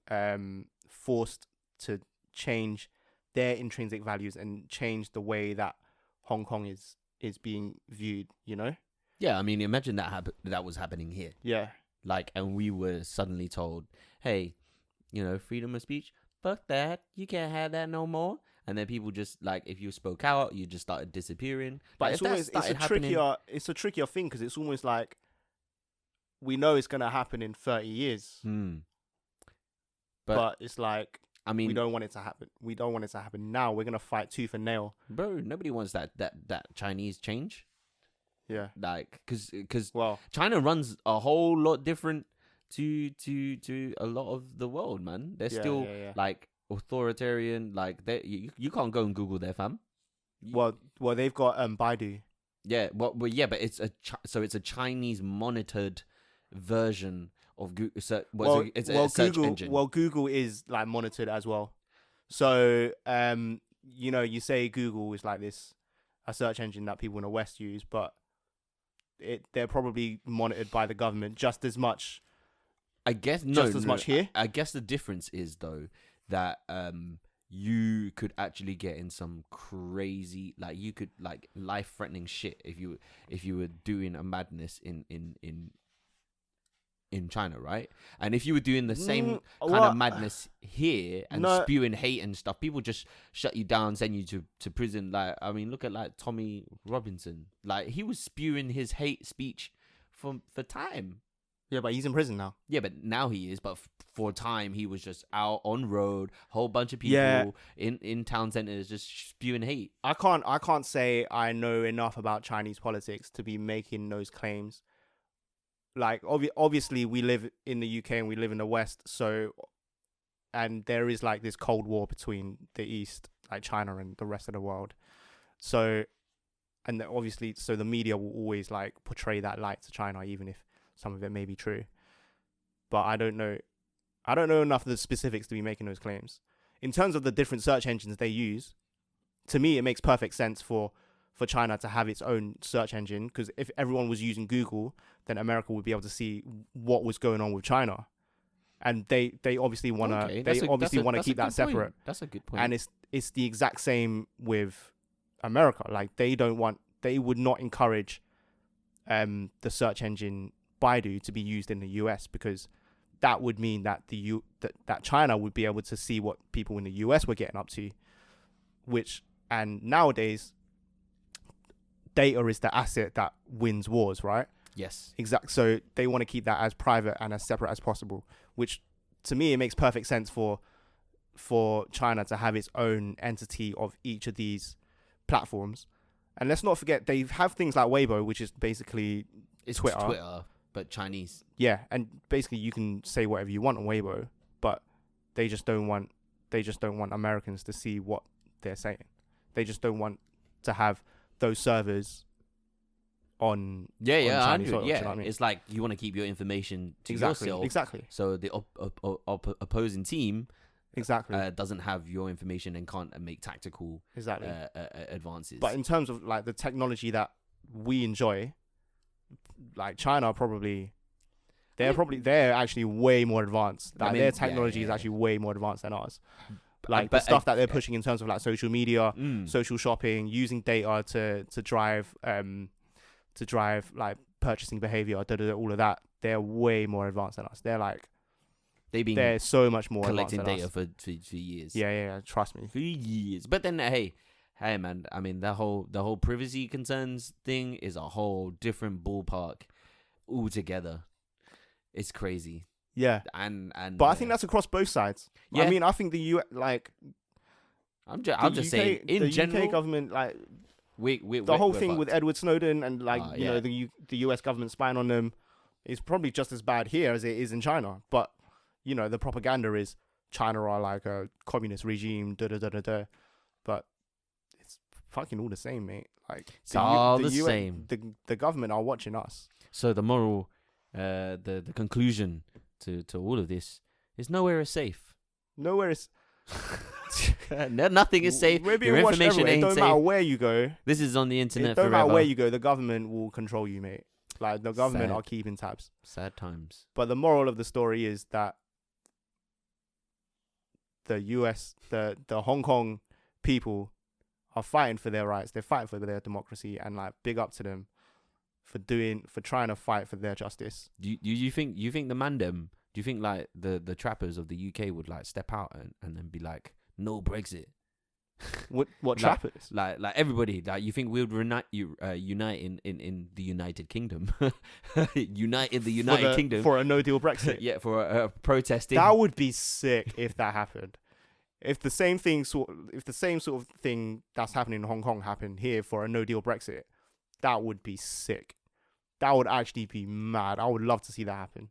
Speaker 2: forced to change their intrinsic values and change the way that Hong Kong is being viewed, you know?
Speaker 1: Yeah, I mean, imagine that was happening here.
Speaker 2: Yeah.
Speaker 1: Like, and we were suddenly told, hey, you know, freedom of speech, fuck that, you can't have that no more. And then people just, like, if you spoke out, you just started disappearing.
Speaker 2: But
Speaker 1: like,
Speaker 2: it's a trickier thing, because it's almost like we know it's going to happen in 30 years. But it's like, I mean, we don't want it to happen. We don't want it to happen now. We're going to fight tooth and nail.
Speaker 1: Bro, nobody wants that Chinese change.
Speaker 2: Yeah.
Speaker 1: Like, because
Speaker 2: well,
Speaker 1: China runs a whole lot different to a lot of the world, man. They're still like authoritarian. Like, you can't go and Google their fam.
Speaker 2: Well, they've got Baidu.
Speaker 1: Yeah, well, yeah, but it's a Chinese monitored version of Google. It's a search engine.
Speaker 2: Well, Google is like monitored as well. So, you know, you say Google is like a search engine that people in the West use, but they're probably monitored by the government just as much.
Speaker 1: I guess
Speaker 2: much here.
Speaker 1: I guess the difference is though that you could actually get in some crazy, like, you could, like, life threatening shit if you were doing a madness in China, right? And if you were doing the same kind of madness here and spewing hate and stuff, people just shut you down, send you to prison. Like, I mean, look at like Tommy Robinson. Like, he was spewing his hate speech for time.
Speaker 2: Yeah, but he's in prison now.
Speaker 1: Yeah, but now he is. But for a time, he was just out on road, whole bunch of people in town centers just spewing hate.
Speaker 2: I can't say I know enough about Chinese politics to be making those claims. Like, obviously we live in the UK and we live in the West, so, and there is like this Cold War between the East, like China, and the rest of the world. So, and obviously, so the media will always like portray that light to China, even if some of it may be true. But I don't know enough of the specifics to be making those claims. In terms of the different search engines they use, to me, it makes perfect sense for China to have its own search engine, because if everyone was using Google, then America would be able to see what was going on with China, and they obviously want to keep that separate.
Speaker 1: That's a good point.
Speaker 2: And it's the exact same with America. Like, they would not encourage the search engine Baidu to be used in the US, because that would mean that that China would be able to see what people in the US were getting up to, and nowadays data is the asset that wins wars, right?
Speaker 1: Yes.
Speaker 2: Exactly. So they want to keep that as private and as separate as possible, which to me, it makes perfect sense for China to have its own entity of each of these platforms. And let's not forget, they have things like Weibo, which is basically
Speaker 1: Twitter, but Chinese.
Speaker 2: Yeah, and basically you can say whatever you want on Weibo, but they just don't want Americans to see what they're saying. They just don't want to have those servers on Chinese soil,
Speaker 1: yeah.
Speaker 2: You know what I mean?
Speaker 1: It's like you want to keep your information to yourself.
Speaker 2: Exactly.
Speaker 1: So the opposing team
Speaker 2: Exactly.
Speaker 1: doesn't have your information and can't make tactical
Speaker 2: Exactly.
Speaker 1: advances.
Speaker 2: But in terms of like the technology that we enjoy, like China they're actually way more advanced. Like their technology is actually way more advanced than ours. Like the stuff that they're pushing in terms of like social media, social shopping, using data to drive like purchasing behavior, all of that. They're way more advanced than us. They're so much more
Speaker 1: collecting
Speaker 2: advanced
Speaker 1: data
Speaker 2: than us.
Speaker 1: for years.
Speaker 2: Yeah. Trust me.
Speaker 1: For years. But then, hey, man. I mean, the whole privacy concerns thing is a whole different ballpark altogether. It's crazy.
Speaker 2: Yeah. But I think that's across both sides. Yeah. I mean, I think the
Speaker 1: I'm just saying in general,
Speaker 2: UK government like
Speaker 1: the
Speaker 2: whole thing with Edward Snowden and like you
Speaker 1: yeah.
Speaker 2: know the US government spying on them is probably just as bad here as it is in China. But you know the propaganda is China are like a communist regime, but it's fucking all the same, mate. Like
Speaker 1: it's all the same.
Speaker 2: The government are watching us.
Speaker 1: So the moral, the conclusion to all of this is nowhere is safe.
Speaker 2: Nowhere is.
Speaker 1: Nothing is safe.
Speaker 2: Maybe
Speaker 1: your information ain't
Speaker 2: safe. It don't matter where you go.
Speaker 1: This is on the internet.
Speaker 2: It don't
Speaker 1: forever.
Speaker 2: matter where you go. The government will control you, mate. Like the government are keeping tabs.
Speaker 1: Sad times.
Speaker 2: But the moral of the story is that the US, the Hong Kong people are fighting for their rights. They're fighting for their democracy, and like big up to them for trying to fight for their justice.
Speaker 1: Do you think the mandem? Do you think like the trappers of the UK would like step out and then be like, no Brexit?
Speaker 2: What
Speaker 1: like,
Speaker 2: trappers?
Speaker 1: Like everybody. Like you think we would unite in the United Kingdom? Unite in the United Kingdom
Speaker 2: for a no deal Brexit.
Speaker 1: Yeah, for a protesting.
Speaker 2: That would be sick if that happened. If the same sort of thing that's happening in Hong Kong happened here for a no deal Brexit, that would be sick. That would actually be mad. I would love to see that happen.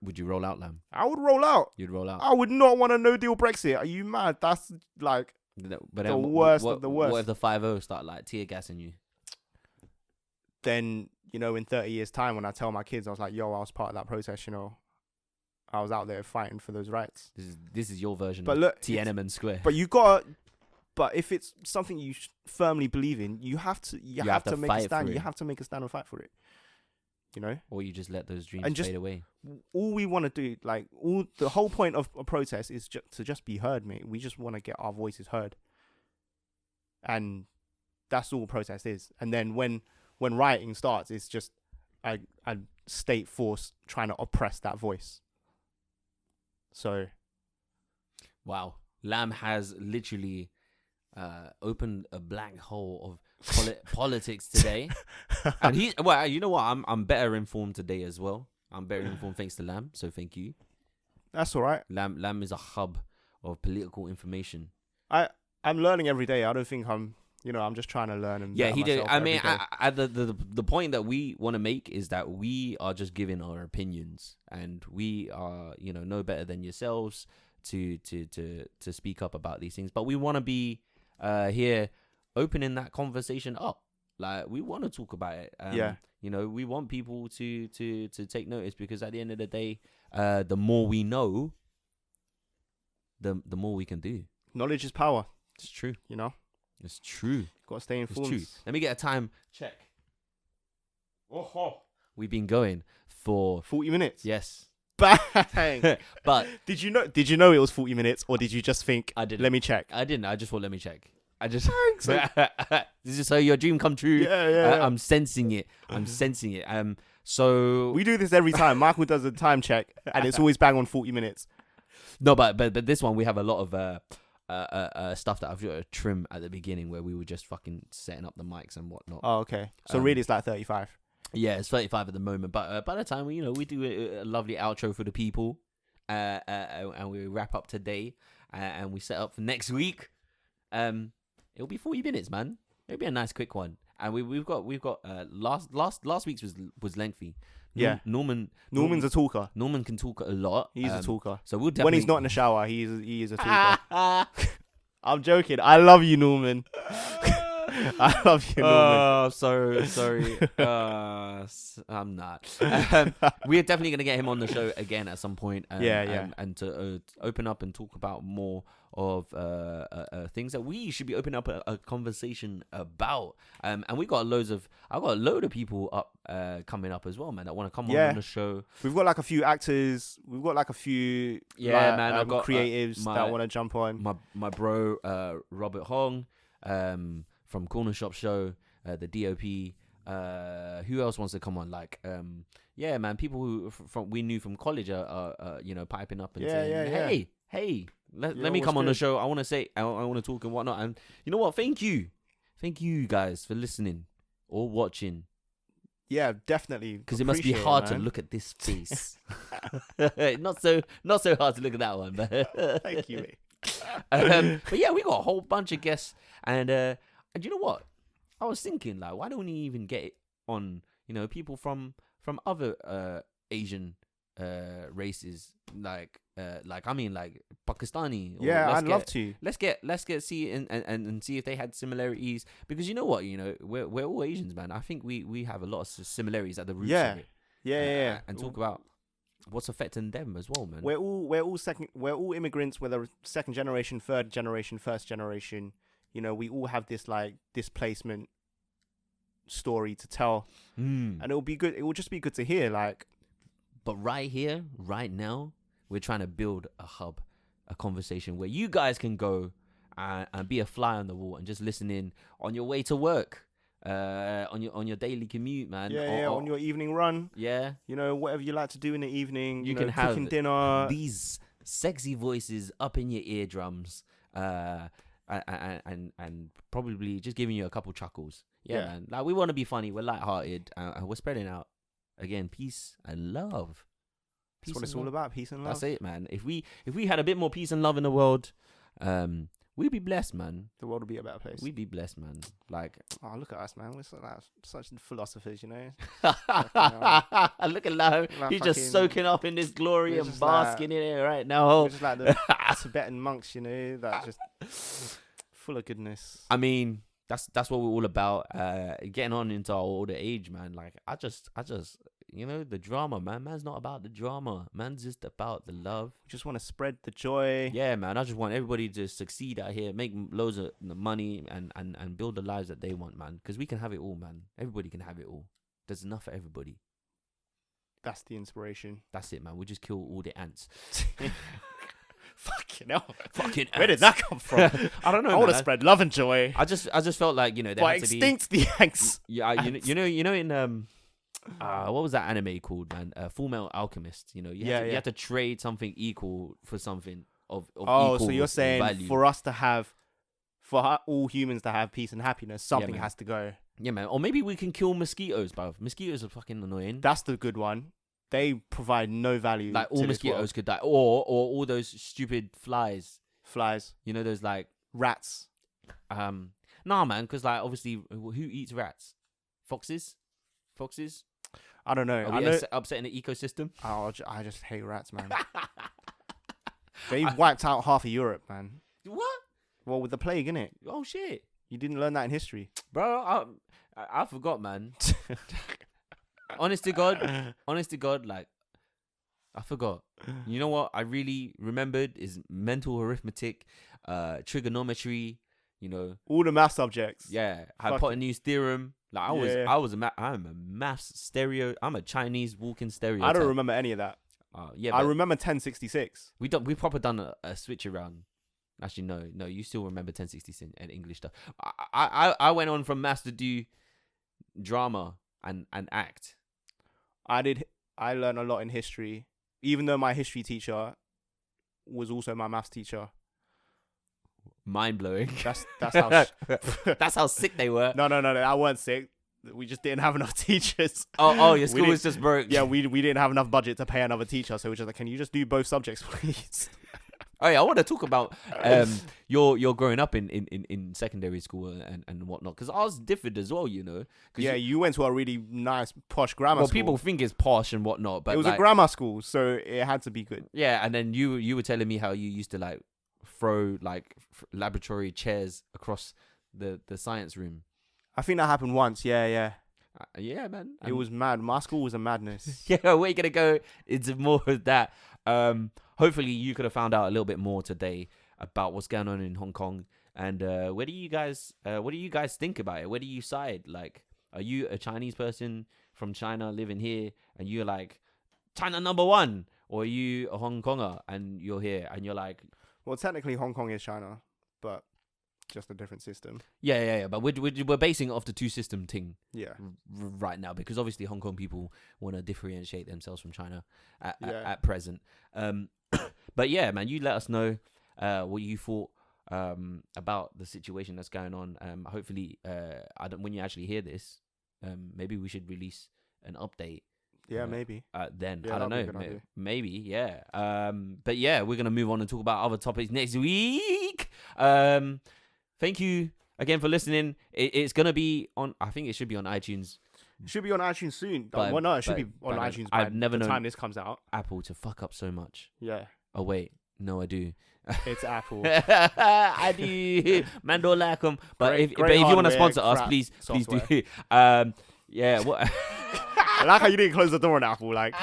Speaker 1: Would you roll out, Lamb?
Speaker 2: I would roll out.
Speaker 1: You'd roll out.
Speaker 2: I would not want a no deal Brexit. Are you mad? That's like
Speaker 1: but
Speaker 2: the worst
Speaker 1: of
Speaker 2: the worst.
Speaker 1: What if the 5-0 start like tear gassing you?
Speaker 2: Then, you know, in 30 years' time, when I tell my kids, I was like, yo, I was part of that protest, you know. I was out there fighting for those rights.
Speaker 1: This is your version
Speaker 2: but
Speaker 1: of
Speaker 2: look,
Speaker 1: Tiananmen Square.
Speaker 2: But if it's something you firmly believe in, you have to make a stand. You have to make a stand and fight for it. You know?
Speaker 1: Or you just let those dreams fade away.
Speaker 2: All we want to do, like, the whole point of a protest is to just be heard, mate. We just want to get our voices heard. And that's all protest is. And then when rioting starts, it's just a state force trying to oppress that voice. So.
Speaker 1: Wow. Lamb has literally opened a black hole of politics today. And you know what? I'm better informed today as well. I'm better informed thanks to Lamb. So thank you.
Speaker 2: That's all right.
Speaker 1: Lamb is a hub of political information.
Speaker 2: I'm learning every day. I don't think I'm just trying to learn. And
Speaker 1: he did. I mean, the point that we want to make is that we are just giving our opinions, and we are, no better than yourselves to speak up about these things. But we want to be here opening that conversation up. Like, we want to talk about it. We want people to take notice, because at the end of the day, the more we know, the more we can do.
Speaker 2: Knowledge is power.
Speaker 1: It's true. It's true.
Speaker 2: Got to stay informed.
Speaker 1: It's true. Let me get a time check. Oh, we've been going for
Speaker 2: 40 minutes.
Speaker 1: Yes.
Speaker 2: Bang.
Speaker 1: But
Speaker 2: did you know it was 40 minutes, or did you just think,
Speaker 1: I didn't.
Speaker 2: Let me check?
Speaker 1: I didn't. I just thought, let me check. This is so your dream come true.
Speaker 2: Yeah.
Speaker 1: I'm sensing it. So
Speaker 2: we do this every time. Michael does a time check, and it's always bang on 40 minutes.
Speaker 1: No, but this one we have a lot of stuff that I've got to trim at the beginning, where we were just fucking setting up the mics and whatnot.
Speaker 2: Oh, okay. So really, it's like 35.
Speaker 1: Yeah, it's 35 at the moment. But by the time we do a lovely outro for the people, and we wrap up today, and we set up for next week, it'll be 40 minutes, man. It'll be a nice quick one. And we've got last week's was lengthy.
Speaker 2: Yeah. Norman's a talker.
Speaker 1: Norman can talk a lot.
Speaker 2: He's a talker.
Speaker 1: So we'll definitely...
Speaker 2: When he's not in the shower, he is a talker. I'm joking. I love you, Norman. I love you, Norman.
Speaker 1: Oh, sorry. I'm not. We're definitely gonna get him on the show again at some point. And to open up and talk about more of things that we should be opening up a conversation about. And I've got a load of people up coming up as well, man, that want to come on the show.
Speaker 2: We've got like a few actors. We've got like a few I've got creatives that want to jump on.
Speaker 1: My bro Robert Hong from Corner Shop Show, the DOP. Who else wants to come on? Like man, people who we knew from college are piping up and saying, hey, let me come on the show. I want to say, I want to talk and whatnot. And you know what? Thank you guys for listening or watching.
Speaker 2: Yeah, definitely.
Speaker 1: Because it must be hard to look at this face. not so hard to look at that one. But
Speaker 2: thank you, mate.
Speaker 1: But yeah, we got a whole bunch of guests, and you know what? I was thinking, like, why don't we even get it on, people from other Asian races, like Pakistani.
Speaker 2: I'd love to.
Speaker 1: Let's get see and see if they had similarities, because you know what, we're all Asians, man. I think we have a lot of similarities at the roots of it.
Speaker 2: Yeah.
Speaker 1: And talk about what's affecting them as well, man.
Speaker 2: We're all immigrants, whether second generation, third generation, first generation. We all have this like displacement story to tell, and it'll be good. It will just be good to hear, like.
Speaker 1: But right here, right now, we're trying to build a hub, a conversation where you guys can go and be a fly on the wall and just listen in on your way to work, on your daily commute, man.
Speaker 2: On your evening run.
Speaker 1: Yeah.
Speaker 2: Whatever you like to do in the evening.
Speaker 1: You can have
Speaker 2: cooking dinner.
Speaker 1: These sexy voices up in your eardrums, and probably just giving you a couple chuckles. Yeah, man. Like, we want to be funny. We're lighthearted, and we're spreading out. Again, peace and love.
Speaker 2: That's what it's all about, peace and love.
Speaker 1: That's it, man. If we had a bit more peace and love in the world, we'd be blessed, man.
Speaker 2: The world would be a better place.
Speaker 1: We'd be blessed, man. Like,
Speaker 2: oh, look at us, man. We're such philosophers,
Speaker 1: Look at Lau. He's just soaking up in this glory and basking in it right now.
Speaker 2: We're just like the Tibetan monks, that just full of goodness.
Speaker 1: I mean, that's what we're all about. Getting on into our older age, man. Like, I just the drama, man. Man's not about the drama. Man's just about the love.
Speaker 2: We just want to spread the joy.
Speaker 1: Yeah, man. I just want everybody to succeed out here, make loads of money, and build the lives that they want, man. Because we can have it all, man. Everybody can have it all. There's enough for everybody.
Speaker 2: That's the inspiration.
Speaker 1: That's it, man. We just kill all the ants.
Speaker 2: Fucking hell.
Speaker 1: Fucking ants.
Speaker 2: Where did that come from?
Speaker 1: I don't know.
Speaker 2: I want to spread love and joy.
Speaker 1: I just felt like, there had to be.
Speaker 2: Extinct the ants.
Speaker 1: Yeah, in what was that anime called, man? Full Metal Alchemist. You have to trade something equal for something of equal
Speaker 2: so you're saying
Speaker 1: value.
Speaker 2: For all humans to have peace and happiness, something has to go.
Speaker 1: Yeah, man. Or maybe we can kill mosquitoes, bruv. Mosquitoes are fucking annoying.
Speaker 2: That's the good one. They provide no value.
Speaker 1: Like, all mosquitoes could die, or all those stupid flies. Those like
Speaker 2: rats.
Speaker 1: Nah, man. Because like, obviously, who eats rats? Foxes.
Speaker 2: I don't know.
Speaker 1: Are we upsetting the ecosystem?
Speaker 2: I just hate rats, man. They wiped out half of Europe, man.
Speaker 1: What?
Speaker 2: Well, with the plague, innit?
Speaker 1: Oh shit!
Speaker 2: You didn't learn that in history,
Speaker 1: bro. I forgot, man. Honest to God, like, I forgot. You know what I really remembered is mental arithmetic, trigonometry.
Speaker 2: All the math subjects.
Speaker 1: Yeah, hypotenuse theorem. Like, I'm a maths stereo. I'm a Chinese walking stereotype.
Speaker 2: I don't remember any of that. I remember 1066.
Speaker 1: We proper done a switch around. Actually, no, you still remember 1066 and English stuff. I went on from maths to do drama and act.
Speaker 2: I learned a lot in history, even though my history teacher was also my maths teacher.
Speaker 1: Mind blowing.
Speaker 2: That's how
Speaker 1: that's how sick they were.
Speaker 2: No, I weren't sick. We just didn't have enough teachers.
Speaker 1: Oh, your school was just broke.
Speaker 2: Yeah, we didn't have enough budget to pay another teacher, so we were just like, can you just do both subjects, please?
Speaker 1: Oh yeah, I want to talk about your growing up in secondary school and whatnot, because ours differed as well,
Speaker 2: Yeah, you went to a really nice posh grammar school.
Speaker 1: Well, people think it's posh and whatnot, but
Speaker 2: it was a grammar school, so it had to be good.
Speaker 1: Yeah, and then you were telling me how you used to like throw like laboratory chairs across the science room.
Speaker 2: I think that happened once. Yeah.
Speaker 1: Yeah, man.
Speaker 2: It was mad. My school was a madness.
Speaker 1: Yeah, we're gonna go into more of that. Hopefully you could have found out a little bit more today about what's going on in Hong Kong. And what do you guys think about it? Where do you side? Like, are you a Chinese person from China living here, and you're like China #1, or are you a Hong Konger and you're here and you're like,
Speaker 2: well, technically Hong Kong is China, but just a different system.
Speaker 1: Yeah. But we're basing it off the two system thing.
Speaker 2: Yeah.
Speaker 1: Right now, because obviously Hong Kong people want to differentiate themselves from China at present. But yeah, man, you let us know what you thought about the situation that's going on. Hopefully, when you actually hear this, maybe we should release an update.
Speaker 2: Yeah, maybe.
Speaker 1: Then
Speaker 2: Yeah,
Speaker 1: I don't
Speaker 2: that'd be a
Speaker 1: know.
Speaker 2: good idea.
Speaker 1: Maybe, yeah. But yeah, we're gonna move on and talk about other topics next week. Thank you again for listening. It's gonna be on. I think it should be on iTunes.
Speaker 2: It should be on iTunes soon.
Speaker 1: But-
Speaker 2: well, no, it should
Speaker 1: but-
Speaker 2: be on
Speaker 1: but
Speaker 2: iTunes
Speaker 1: I've
Speaker 2: by
Speaker 1: never
Speaker 2: the
Speaker 1: known-
Speaker 2: time this comes out.
Speaker 1: Apple to fuck up so much.
Speaker 2: Yeah,
Speaker 1: Oh wait, no, I do.
Speaker 2: it's Apple.
Speaker 1: I do. Man don't like them. But
Speaker 2: Great-
Speaker 1: if
Speaker 2: great
Speaker 1: you want to
Speaker 2: hardware,
Speaker 1: sponsor us,
Speaker 2: crap
Speaker 1: please
Speaker 2: software.
Speaker 1: do. Yeah. What?
Speaker 2: I like how you didn't close the door on Apple. Like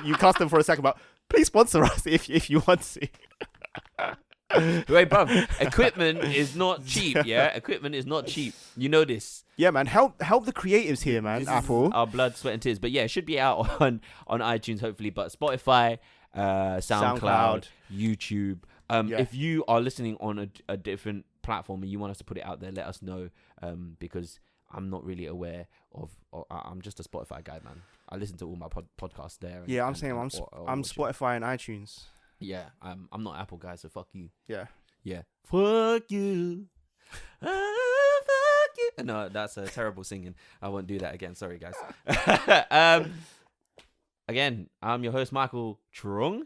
Speaker 2: you cussed them for a second, but please sponsor us if you want to.
Speaker 1: Wait, bruv. Equipment is not cheap. Yeah, equipment is not cheap. You know this.
Speaker 2: Yeah, man. Help the creatives here, man.
Speaker 1: This is
Speaker 2: Apple.
Speaker 1: our blood, sweat, and tears. But yeah, it should be out on iTunes hopefully. But Spotify, SoundCloud, YouTube.
Speaker 2: Yeah.
Speaker 1: If you are listening on a different platform and you want us to put it out there, let us know. Because I'm not really aware of. I'm just a Spotify guy, man. I listen to all my podcasts there.
Speaker 2: Yeah, I'm saying I'm Spotify and iTunes.
Speaker 1: Yeah, I'm not Apple guy, so fuck you.
Speaker 2: Yeah.
Speaker 1: Yeah. Fuck you. Fuck you. No, that's a terrible singing. I won't do that again. Sorry, guys. Again, I'm your host, Michael Trung.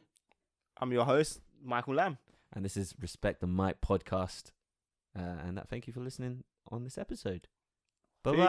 Speaker 2: I'm your host, Michael Lamb.
Speaker 1: And this is Respect the Mic podcast. And thank you for listening on this episode. Bye-bye.